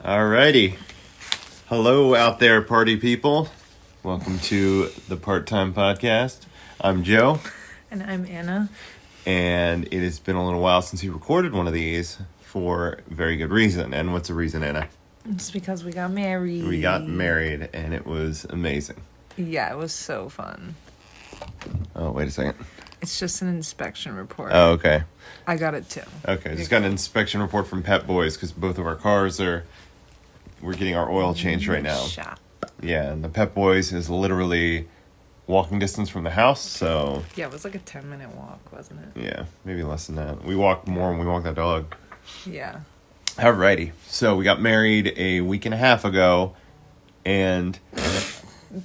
Alrighty. Hello out there, party people. Welcome to the Part-Time Podcast. I'm Joe. And I'm Anna. And it has been a little while since we recorded one of these for very good reason. And what's the reason, Anna? It's because we got married. We got married, and it was amazing. Yeah, it was so fun. Oh, wait a second. It's just an inspection report. Oh, okay. I got it too. Okay, just got an inspection report from Pep Boys because both of our cars we're getting our oil changed right now. Shop. Yeah, and the Pep Boys is literally walking distance from the house, so... Yeah, it was like a 10-minute walk, wasn't it? Yeah, maybe less than that. We walked more when we walked that dog. Yeah. Alrighty, so we got married a week and a half ago, and...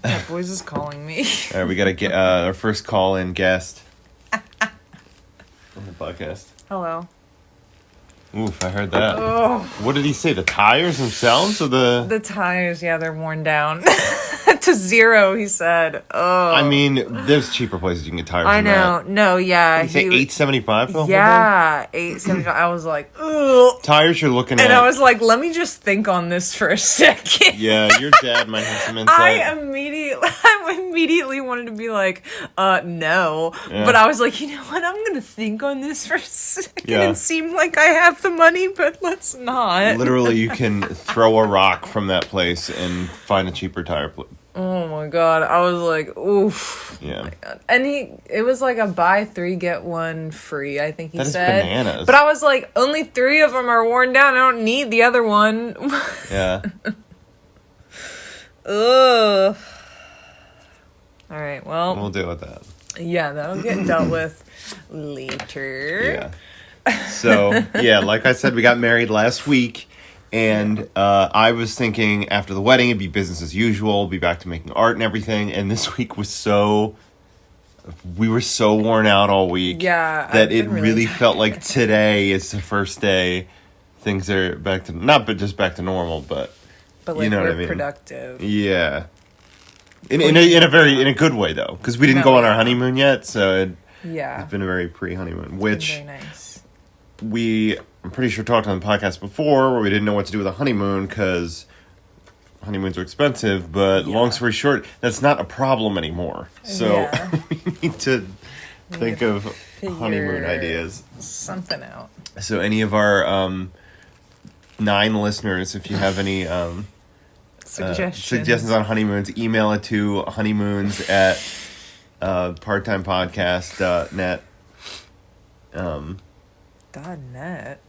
Pep Boys is calling me. Alright, we gotta get our first call-in guest on the podcast. Hello. Oof, I heard that. Oh. What did he say? The tires themselves or the... The tires, yeah, they're worn down. To zero, he said. Oh. I mean, there's cheaper places you can get tires I than know. that. No, yeah. Did he say $875 for the whole thing? Yeah, $875. I was like, ugh. Tires you're looking at... And I was like, let me just think on this for a second. Yeah, your dad might have some insight. I immediately wanted to be like, no. Yeah. But I was like, you know what? I'm going to think on this for a second. Yeah. It seemed like I have the money, but let's not. Literally, you can throw a rock from that place and find a cheaper tire. Oh my God. I was like, oof. Yeah. Oh my God. And it was like a buy 3, get 1 free, I think he That is said. bananas. But I was like, only 3 of them are worn down. I don't need the other one. Yeah. Ugh. All right, well. We'll deal with that. Yeah, that'll get dealt with later. Yeah. So, yeah, like I said, we got married last week. And I was thinking after the wedding, it'd be business as usual, be back to making art and everything. And this week was we were so worn out all week. Yeah. That it really felt like today is the first day things are back to, not but just back to normal, but like, you know we're what I mean? Productive. Yeah. In a good way, though, because we didn't go on our honeymoon yet, so it's been a very pre-honeymoon, which very nice. I'm pretty sure talked on the podcast before, where we didn't know what to do with a honeymoon because honeymoons are expensive. But long story short, that's not a problem anymore. So we need to think of honeymoon ideas. Something out. So any of our 9 listeners, if you have any suggestions on honeymoons, email it to honeymoons@parttimepodcast.net. .net.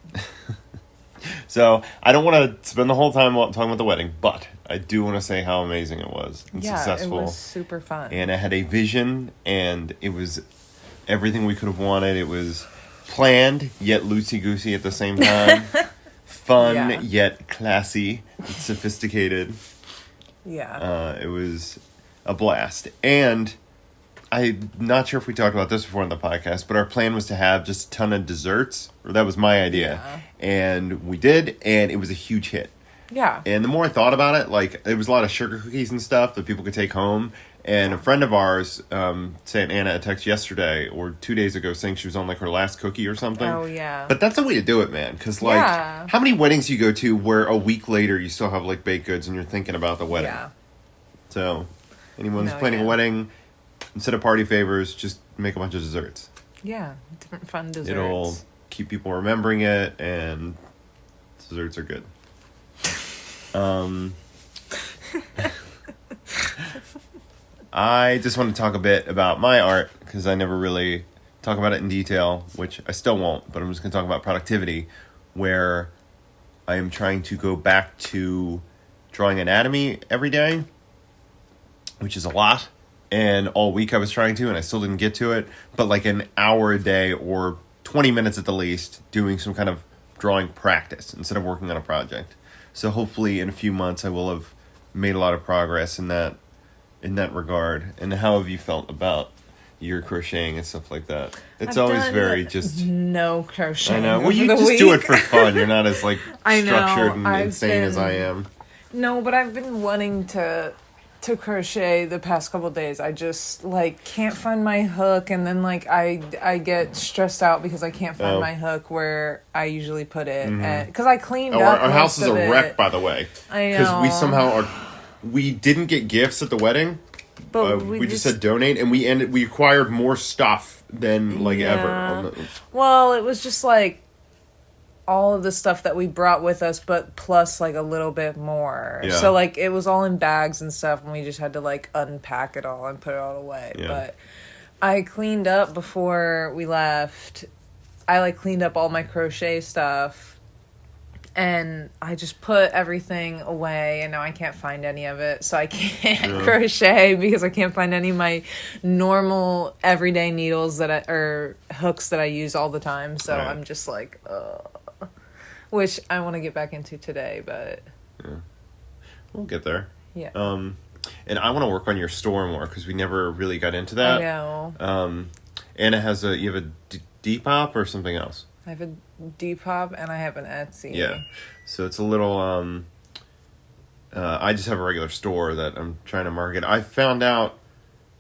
So I don't want to spend the whole time talking about the wedding, but I do want to say how amazing it was and successful. It was super fun. And I had a vision, and it was everything we could have wanted. It was planned yet loosey-goosey at the same time. Fun yet classy and sophisticated. Yeah. It was a blast. And I'm not sure if we talked about this before on the podcast, but our plan was to have just a ton of desserts. Or that was my idea. Yeah. And we did, and it was a huge hit. Yeah. And the more I thought about it, like, there was a lot of sugar cookies and stuff that people could take home. And a friend of ours sent Anna a text yesterday or 2 days ago saying she was on, like, her last cookie or something. Oh, yeah. But that's the way to do it, man. Because, like, how many weddings do you go to where a week later you still have, like, baked goods and you're thinking about the wedding? Yeah. So, anyone who's planning a wedding, instead of party favors, just make a bunch of desserts. Yeah. Different fun desserts. It'll keep people remembering it, and desserts are good. I just want to talk a bit about my art, because I never really talk about it in detail, which I still won't, but I'm just going to talk about productivity, where I am trying to go back to drawing anatomy every day, which is a lot. And all week I was trying to, and I still didn't get to it. But like an hour a day or 20 minutes at the least doing some kind of drawing practice instead of working on a project. So hopefully in a few months I will have made a lot of progress in that regard. And how have you felt about your crocheting and stuff like that? It's always very just... No crocheting. I know. Well, you just do it for fun. You're not as like structured and insane as I am. No, but I've been wanting to to crochet the past couple days. I just like can't find my hook, and then like I get stressed out because I can't find my hook where I usually put it, because I cleaned up. Our house is most a of wreck, it. by the way. I know. Because we somehow we didn't get gifts at the wedding. But we just said donate, and we acquired more stuff than like ever. Well, it was just like all of the stuff that we brought with us, but plus like a little bit more. Yeah. So like it was all in bags and stuff, and we just had to like unpack it all and put it all away. Yeah. But I cleaned up before we left. I like cleaned up all my crochet stuff, and I just put everything away, and now I can't find any of it. So I can't crochet because I can't find any of my normal everyday needles or hooks that I use all the time. So Right. I'm just like, which I want to get back into today, but We'll get there. yeah. And I want to work on your store more because we never really got into that. I know. Anna has you have a Depop or something else? I have a Depop and I have an Etsy. Yeah. So it's a little, I just have a regular store that I'm trying to market. I found out,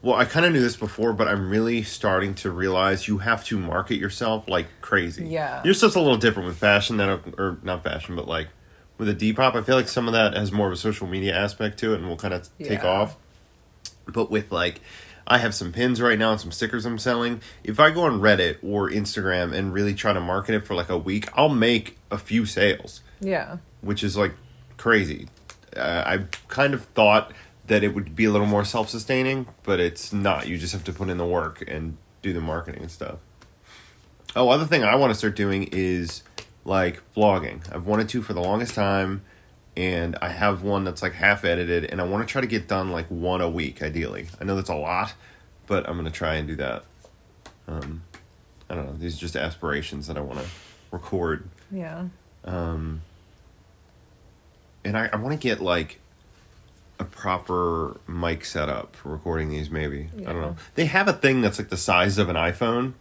well, I kind of knew this before, but I'm really starting to realize you have to market yourself like crazy. Yeah. Your stuff's a little different with fashion or not fashion, but like with a Depop, I feel like some of that has more of a social media aspect to it and will kind of take off. But with like, I have some pins right now and some stickers I'm selling. If I go on Reddit or Instagram and really try to market it for like a week, I'll make a few sales. Yeah. Which is like crazy. I kind of thought that it would be a little more self-sustaining, but it's not. You just have to put in the work and do the marketing and stuff. Oh, other thing I want to start doing is like vlogging. I've wanted to for the longest time, and I have one that's like half edited, and I want to try to get done like one a week, ideally. I know that's a lot, but I'm going to try and do that. I don't know. These are just aspirations that I want to record. Yeah. And I want to get like a proper mic setup for recording these, maybe. Yeah. I don't know. They have a thing that's like the size of an iPhone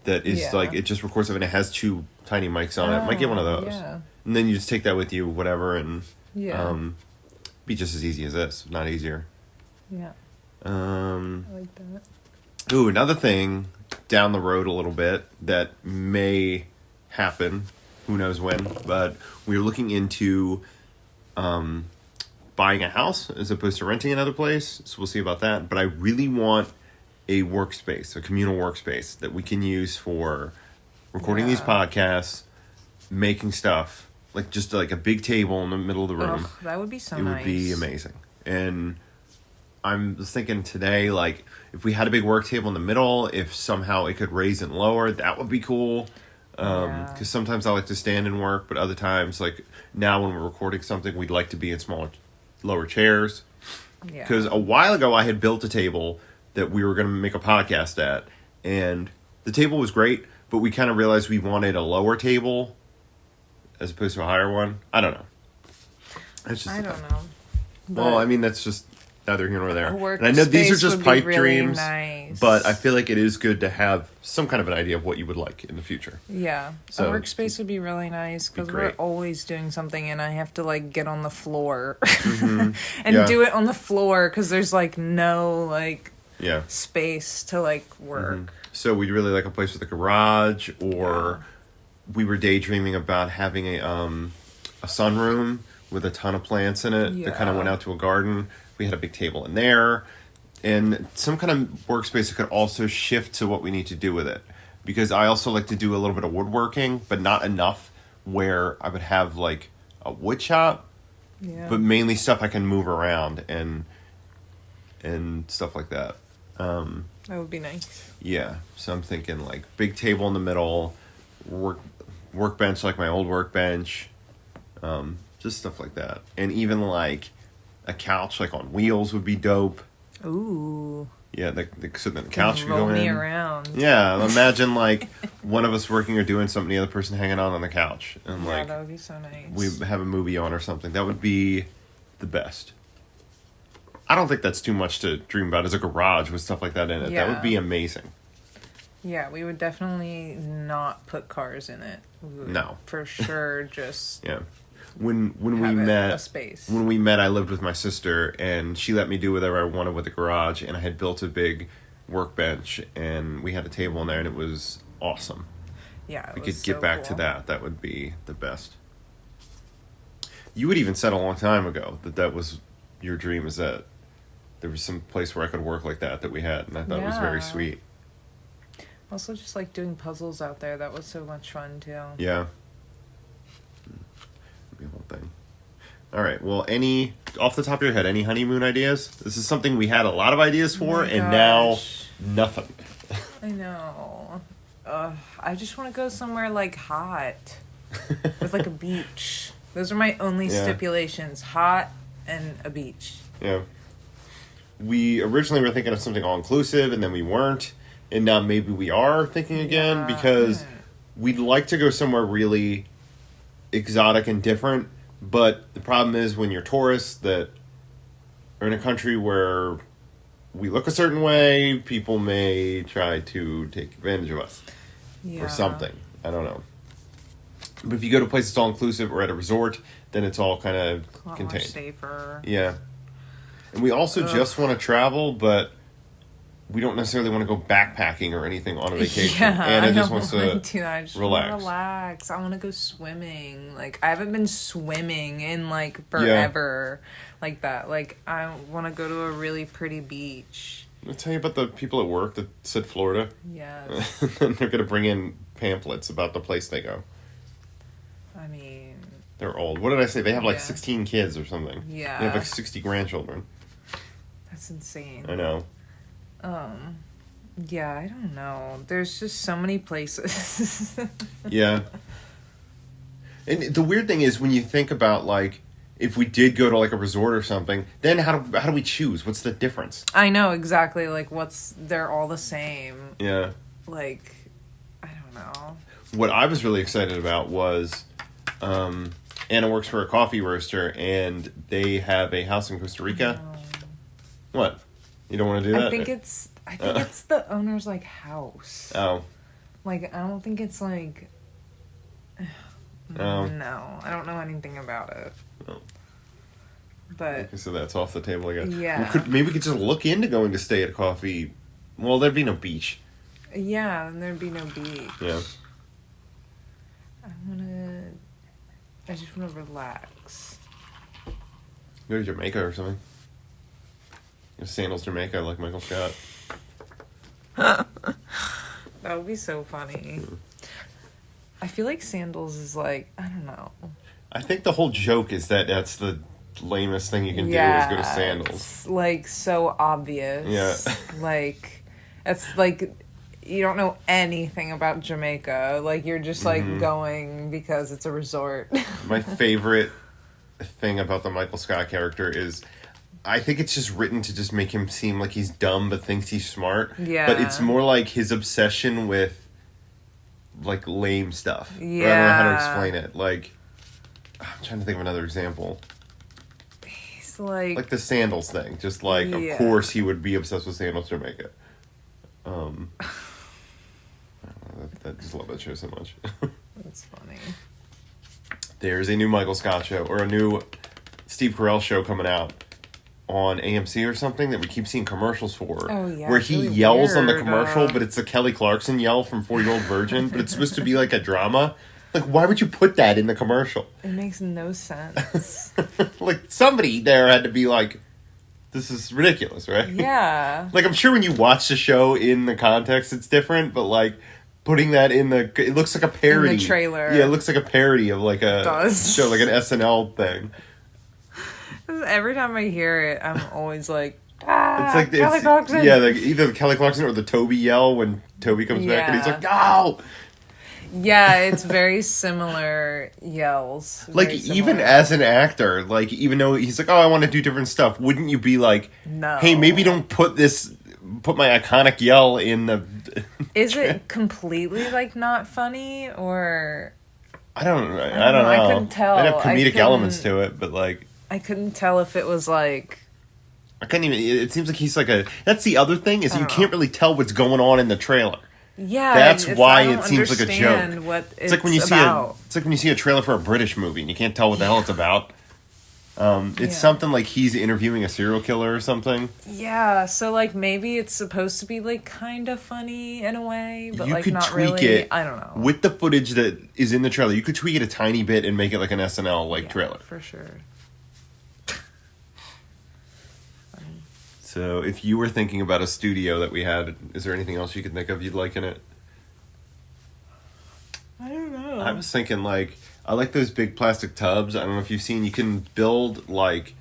that is like, it just records it and it has two tiny mics on it. Might get one of those. Yeah. And then you just take that with you, whatever, and be just as easy as this, if not easier. Yeah. I like that. Ooh, another thing down the road a little bit that may happen, who knows when, but we're looking into buying a house as opposed to renting another place. So we'll see about that. But I really want a workspace, a communal workspace that we can use for recording these podcasts, making stuff, like just like a big table in the middle of the room. Ugh, that would be so nice. It would be amazing. And I'm just thinking today, like, if we had a big work table in the middle, if somehow it could raise and lower, that would be cool. Because sometimes I like to stand and work, but other times, like, now when we're recording something, we'd like to be in smaller, lower chairs. Yeah. Because a while ago, I had built a table that we were going to make a podcast at, and the table was great, but we kind of realized we wanted a lower table as opposed to a higher one. I don't know. It's just I don't know. Well, I mean, that's just neither here nor there. And I know these are workspace just would pipe be really dreams, nice. but I feel like it is good to have some kind of an idea of what you would like in the future. Yeah. So, a workspace would be really nice because we're great. always doing something and I have to like get on the floor Mm-hmm. and Yeah. do it on the floor because there's like no like Yeah. space to like work. So we'd really like a place with a garage, or we were daydreaming about having a sunroom with a ton of plants in it that kind of Yeah. went out to a garden. We had a big table in there, and some kind of workspace that could also shift to what we need to do with it. Because I also like to do a little bit of woodworking, but not enough where I would have like a wood shop, Yeah. but mainly stuff I can move around and stuff like that. That would be nice. Yeah, so I'm thinking like big table in the middle, workbench like my old workbench, just stuff like that, and even like a couch like on wheels would be dope. Ooh. Yeah, so then the couch could roll go me in. around. Yeah, imagine like one of us working or doing something, the other person hanging out on the couch, and Yeah, like that would be so nice. we have a movie on or something. That would be the best. I don't think that's too much to dream about as a garage with stuff like that in it. That would Yeah. be amazing. Yeah, we would definitely not put cars in it. We would, No. For sure, just... Yeah. when we have met, a space. when we met, I lived with my sister, and she let me do whatever I wanted with the garage, and I had built a big workbench, and we had a table in there, and it was awesome. Yeah, We could get back to that. That would be the best. You had even said a long time ago that was your dream, is that there was some place where I could work like that we had, and I thought it was very sweet. Also, just like doing puzzles out there, that was so much fun too. Yeah. Be a whole thing. All right. Well, off the top of your head, any honeymoon ideas? This is something we had a lot of ideas for, and now nothing. I know. I just want to go somewhere like hot with like a beach. Those are my only stipulations: hot and a beach. Yeah. We originally were thinking of something all inclusive, and then we weren't, and now maybe we are thinking again because we'd like to go somewhere really exotic and different. But the problem is when you're tourists that are in a country where we look a certain way, people may try to take advantage of us or something. I don't know. But if you go to a place that's all inclusive or at a resort, then it's all kind of contained. More safer. Yeah. And we also just want to travel, but we don't necessarily want to go backpacking or anything on a vacation. Yeah, Anna just wants I to just relax. Want to relax. I want to go swimming. Like, I haven't been swimming in, like, forever. Like that. Like, I want to go to a really pretty beach. I'll tell you about the people at work that said Florida. Yes. And they're going to bring in pamphlets about the place they go. I mean... They're old. What did I say? They have, like, 16 kids or something. Yeah. They have, like, 60 grandchildren. That's insane. I know. Yeah, I don't know. There's just so many places. Yeah. And the weird thing is when you think about, like, if we did go to, like, a resort or something, then how do we choose? What's the difference? I know, exactly. Like, they're all the same. Yeah. Like, I don't know. What I was really excited about was Anna works for a coffee roaster, and they have a house in Costa Rica. What? You don't want to do that? I think it's the owner's, like, house. Oh. Like, I don't think it's, like... Oh. No, I don't know anything about it. Oh. But... Okay, so that's off the table again. Yeah. Maybe we could just look into going to stay at a coffee... Well, there'd be no beach. Yeah, and there'd be no beach. Yeah. I just want to relax. Go to Jamaica or something. Sandals Jamaica like Michael Scott. That would be so funny. I feel like Sandals is like, I don't know. I think the whole joke is that that's the lamest thing you can do is go to Sandals. It's like so obvious. Yeah. Like, it's like you don't know anything about Jamaica. Like, you're just like going because it's a resort. My favorite thing about the Michael Scott character is I think it's just written to just make him seem like he's dumb but thinks he's smart. Yeah. But it's more like his obsession with, like, lame stuff. Yeah. I don't know how to explain it. Like, I'm trying to think of another example. He's like the sandals thing. Just like, of course he would be obsessed with Sandals Jamaica. I just love that show so much. That's funny. There's a new Michael Scott show, or a new Steve Carell show coming out on AMC or something that we keep seeing commercials for. Oh, yeah. Where he really yells on the weird. commercial, but it's the Kelly Clarkson yell from 4-Year-Old Virgin, but it's supposed to be like a drama. Like, why would you put that in the commercial? It makes no sense. Like, somebody there had to be like, this is ridiculous, right? Yeah. Like, I'm sure when you watch the show in the context, it's different, but like, putting that it looks like a parody. In the trailer. Yeah, it looks like a parody of like a show, like an SNL thing. Every time I hear it, I'm always like, it's like Kelly Clarkson. Yeah, like either the Kelly Clarkson or the Toby yell when Toby comes back and he's like, no! Yeah, it's very similar yells. Like, even as an actor, like, even though he's like, oh, I want to do different stuff, wouldn't you be like, no. Hey, maybe don't put my iconic yell in the... Is it completely, like, not funny, or... I don't know. I couldn't tell. I'd have comedic elements to it, but, like... I couldn't tell if it was, like... I couldn't even... It seems like he's like a... That's the other thing, is you can't really tell what's going on in the trailer. Yeah, That's why I don't it seems like a understand joke. What It's like when you about. it's like when you see a trailer for a British movie and you can't tell what the hell it's about. It's Yeah. something like he's interviewing a serial killer or something. Yeah, so like maybe it's supposed to be like kind of funny in a way, but You like could not tweak really. it I don't know. with the footage that is in the trailer. You could tweak it a tiny bit and make it like an SNL like Yeah, trailer. for sure. So if you were thinking about a studio that we had, is there anything else you could think of you'd like in it? I don't know. I was thinking like I like those big plastic tubs. I don't know if you've seen. You can build like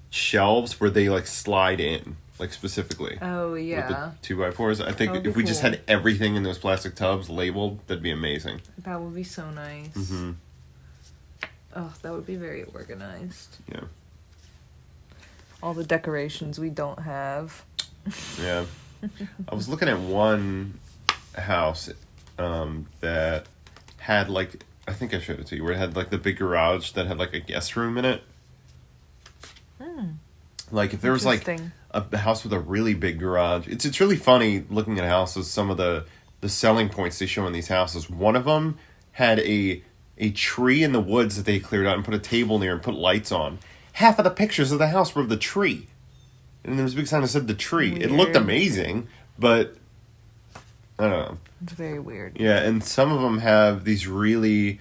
shelves where they like slide in, like specifically. Oh With yeah, the 2x4s. I think That would be if we just cool. had everything in those plastic tubs labeled, that'd be amazing. that would be so nice. Mm-hmm. Oh, that would be very organized. Yeah. All the decorations we don't have. Yeah. I was looking at one house that had like, I think I showed it to you, where it had like the big garage that had like a guest room in it. Like if there was like Interesting. a house with a really big garage, it's really funny looking at houses. Some of the selling points they show in these houses. One of them had a tree in the woods that they cleared out and put a table near and put lights on. Half of the pictures of the house were of the tree, and there was a big sign that said the tree. It looked Weird. amazing, but I don't know. It's very weird. Yeah, and some of them have these really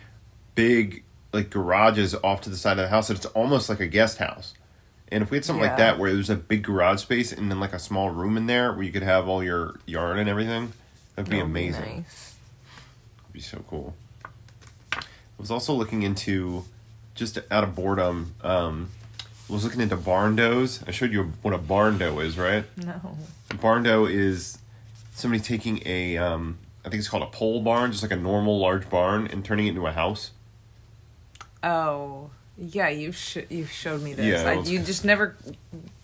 big like garages off to the side of the house that it's almost like a guest house. And if we had something like Yeah. that where there's a big garage space and then like a small room in there where you could have all your yard and everything, that'd be That would be amazing. nice. It'd be so cool. I was also looking into, just out of boredom, was looking into barn doors. I showed you what a barn door is, right? No. A barn door is somebody taking a, I think it's called a pole barn, just like a normal large barn, and turning it into a house. Oh, yeah. You showed me this. Yeah, it was- You just never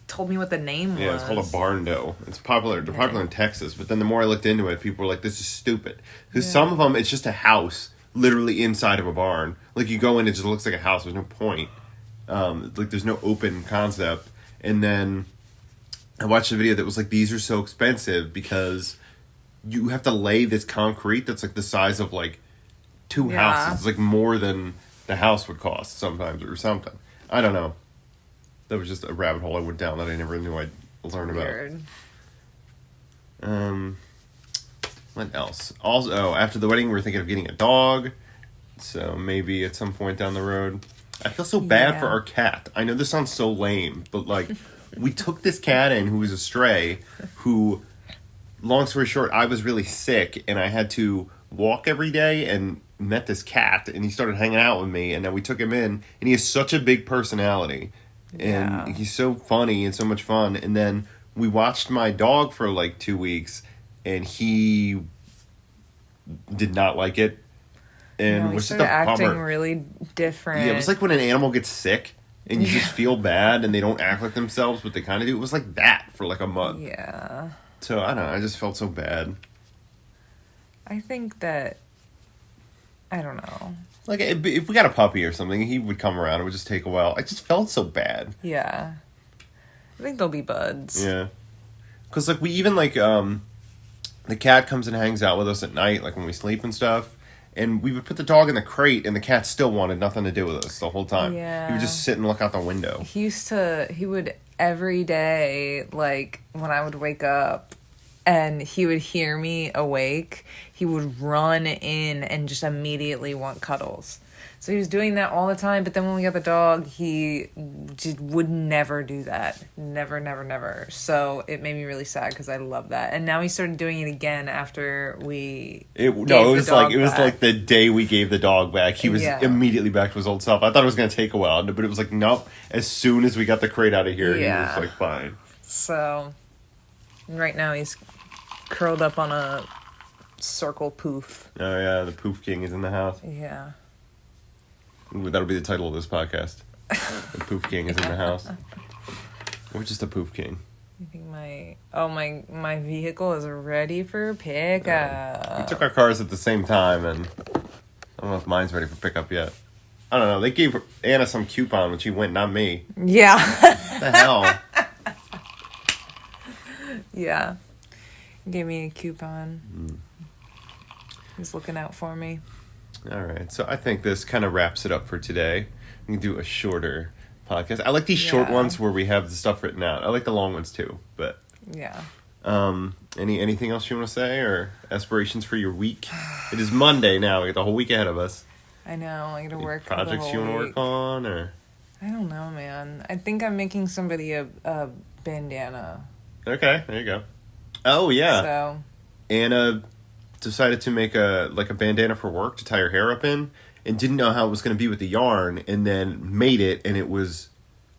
told me what the name was. Yeah, it's called a barn dough. It's popular. They're popular in Texas, but then the more I looked into it, people were like, "This is stupid." Because Yeah. some of them, it's just a house, literally inside of a barn. Like you go in, it just looks like a house. There's no point. Like there's no open concept. And then I watched a video that was like, "These are so expensive because you have to lay this concrete that's like the size of like two Yeah. houses. It's like more than the house would cost sometimes or something." I don't know. That was just a rabbit hole I went down that I never knew I'd learn about. Weird. What else? Also, after the wedding, we're thinking of getting a dog. So maybe at some point down the road. I feel so bad Yeah. for our cat. I know this sounds so lame, but like, we took this cat in who was a stray, who, long story short, I was really sick and I had to walk every day and met this cat and he started hanging out with me and then we took him in and he has such a big personality. And Yeah. he's so funny and so much fun. And then we watched my dog for like 2 weeks, and he did not like it. And No, he was just started a acting bummer. really different. Yeah, it was like when an animal gets sick and you just feel bad and they don't act like themselves, but they kind of do. It was like that for like a month. Yeah. So I don't know. I just felt so bad. I think that. I don't know. Like if we got a puppy or something, he would come around. It would just take a while. I just felt so bad. Yeah. I think they'll be buds. Yeah. Because, like, we even, like, the cat comes and hangs out with us at night, like, when we sleep and stuff. And we would put the dog in the crate, and the cat still wanted nothing to do with us the whole time. Yeah. He would just sit and look out the window. He would every day, like, when I would wake up and he would hear me awake, he would run in and just immediately want cuddles. So he was doing that all the time, but then when we got the dog, he just would never do that. Never, never, never. So it made me really sad because I love that. And now he started doing it again after we It gave was the like dog it was back. like the day we gave the dog back. He was Yeah. immediately back to his old self. I thought it was going to take a while, but it was like, nope. As soon as we got the crate out of here, Yeah. he was like, fine. So right now he's curled up on a circle poof. Oh, yeah, the Poof King is in the house. Yeah. Ooh, that'll be the title of this podcast. The Poof King is in the house. Or just a Poof King. I think my vehicle is ready for pickup. We took our cars at the same time, and I don't know if mine's ready for pickup yet. I don't know. They gave Anna some coupon when she went, not me. Yeah. What the hell? Yeah. Give me a coupon. He's looking out for me. All right. So I think this kind of wraps it up for today. We can do a shorter podcast. I like these short ones where we have the stuff written out. I like the long ones too, but yeah. Anything else you want to say or aspirations for your week? It is Monday now. We got the whole week ahead of us. I know. I got to work. Projects you want to work on, or I don't know, man. I think I'm making somebody a bandana. Okay, there you go. Oh yeah. So Anna decided to make a bandana for work to tie her hair up in, and didn't know how it was going to be with the yarn, and then made it, and it was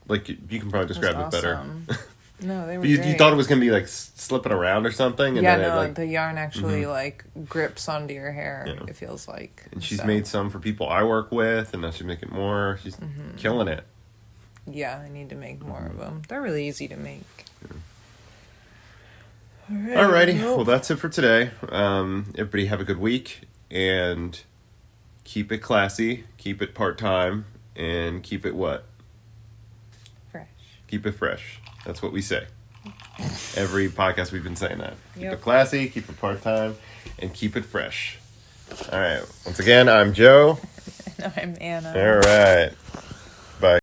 like, you can probably describe it better. No, they were you great. thought it was going to be like slipping around or something, and yeah, then no, it, like, the yarn actually like grips onto your hair. Yeah. It feels like. and she's made some for people I work with, and now she's making more. She's killing it. Yeah, I need to make more of them. They're really easy to make. Yeah. Alrighty, well that's it for today. Everybody have a good week, and keep it classy, keep it part-time, and keep it what? Fresh. Keep it fresh. That's what we say. Every podcast we've been saying that. Keep Yep. it classy, keep it part-time, and keep it fresh. Alright, once again, I'm Joe. And I'm Anna. Alright.